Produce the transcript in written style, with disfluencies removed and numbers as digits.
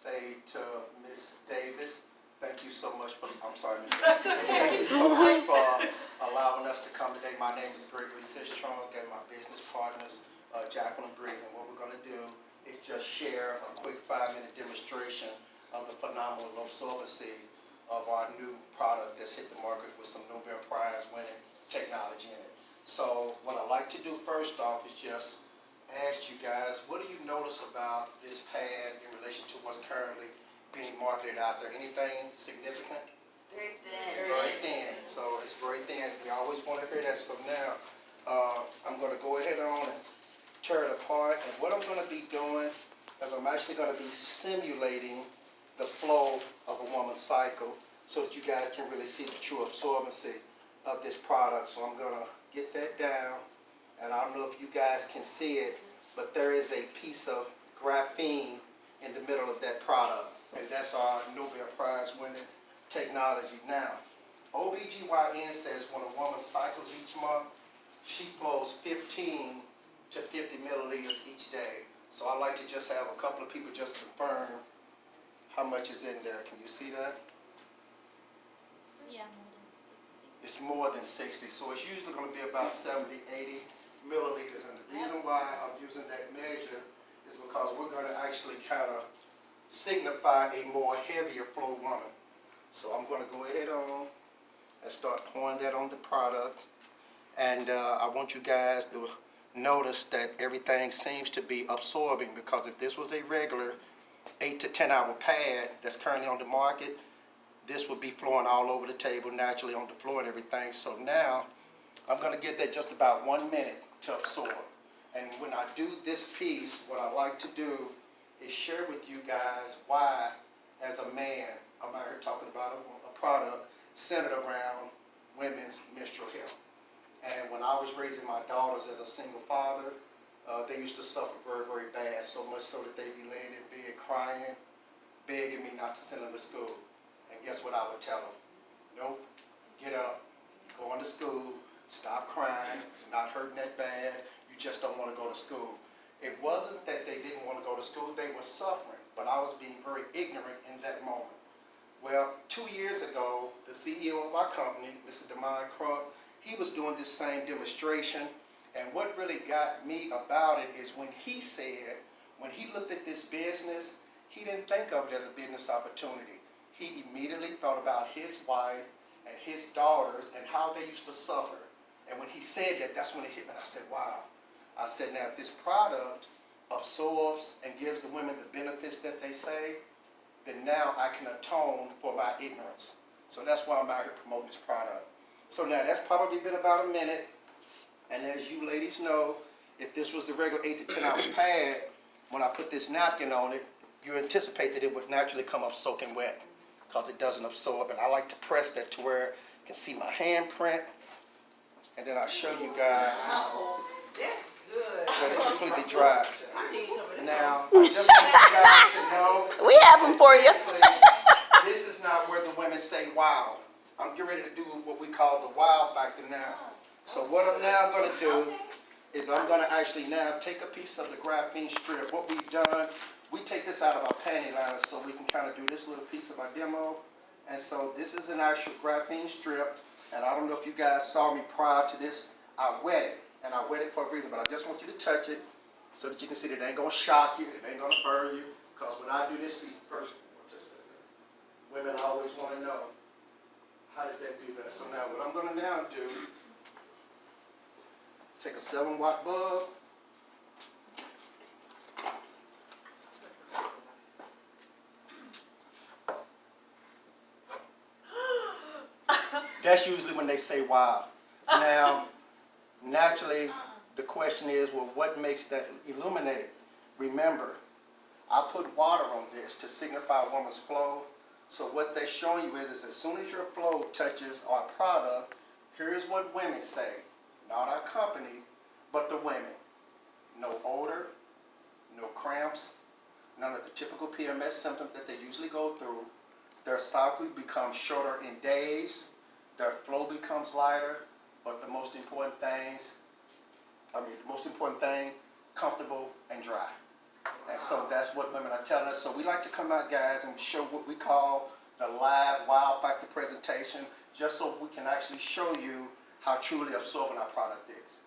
say to Ms. Davis, thank you so much for, I'm sorry, Ms. Davis. Thank you so much for allowing us to come today. My name is Gregory Sistrunk and my business partners, Jacqueline Briggs. And what we're going to do is just share a quick 5-minute demonstration of the phenomenal absorbency of our new product that's hit the market with some Nobel Prize winning technology in it. So what I'd like to do first off is just ask you guys, what do you notice about this pad in relation to what's currently being marketed out there? Anything significant? It's very thin. Very thin. So it's very thin. We always want to hear that. So now I'm going to go ahead on and tear it apart. And what I'm going to be doing is I'm actually going to be simulating the flow of a woman's cycle so that you guys can really see the true absorbency of this product. So I'm going to get that down. And I don't know if you guys can see it, but there is a piece of graphene in the middle of that product. And that's our Nobel Prize winning technology. Now, OBGYN says when a woman cycles each month, she flows 15 to 50 milliliters each day. So I like to just have a couple of people just confirm how much is in there. Can you see that? Yeah, It's more than 60. So it's usually going to be about 70, 80 milliliters. And the reason why I'm using that measure is because we're going to actually kind of signify a more heavier flow woman. So I'm going to go ahead on and start pouring that on the product. And I want you guys to notice that everything seems to be absorbing, because if this was a regular 8 to 10 hour pad that's currently on the market, this would be flowing all over the table naturally on the floor and everything. So now I'm going to give that just about 1 minute to absorb. And when I do this piece, what I like to do is share with you guys why, as a man, I'm out here talking about a product centered around women's menstrual health. And when I was raising my daughters as a single father, they used to suffer very, very bad, so much so that they'd be laying in bed crying, begging me not to send them to school. And guess what I would tell them? Nope, get up, go into school, stop crying, it's not hurting that bad, you just don't want to go to school. It wasn't that they didn't want to go to school, they were suffering, but I was being very ignorant in that moment. Well, 2 years ago, the CEO of our company, Mr. Damon Crump, he was doing this same demonstration, and what really got me about it is when he said, when he looked at this business, he didn't think of it as a business opportunity. He immediately thought about his wife and his daughters and how they used to suffer. And when he said that, that's when it hit me. I said, wow. I said, now if this product absorbs and gives the women the benefits that they say, then now I can atone for my ignorance. So that's why I'm out here promoting this product. So now that's probably been about a minute. And as you ladies know, if this was the regular 8 to 10 hour pad, when I put this napkin on it, you anticipate that it would naturally come up soaking wet, because it doesn't absorb. And I like to press that to where you can see my handprint. And then I'll show you guys That's good. that it's completely dry. I need some of this. Now, I just want you guys to know, We have them for you. this is not where the women say wow. I'm getting ready to do what we call the wow factor now. So what I'm now going to do is I'm going to actually now take a piece of the graphene strip. What we've done, we take this out of our panty liners so we can kind of do this little piece of our demo. And so this is an actual graphene strip. And I don't know if you guys saw me prior to this. I wet it. And I wet it for a reason. But I just want you to touch it so that you can see that it ain't going to shock you. It ain't going to burn you. Because when I do this piece, first, women always want to know, how did that do that? So now what I'm going to now do, take a 7-watt bulb. That's usually when they say wow. Now, naturally, the question is, well, what makes that illuminate? Remember, I put water on this to signify a woman's flow. So what they're showing you is as soon as your flow touches our product, here's what women say. Not our company, but the women. No odor, no cramps, none of the typical PMS symptoms that they usually go through. Their cycle becomes shorter in days. Their flow becomes lighter. But the most important thing, comfortable and dry. And so that's what women are telling us. So we like to come out, guys, and show what we call the live wow factor presentation, just so we can actually show you how truly absorbent our product is.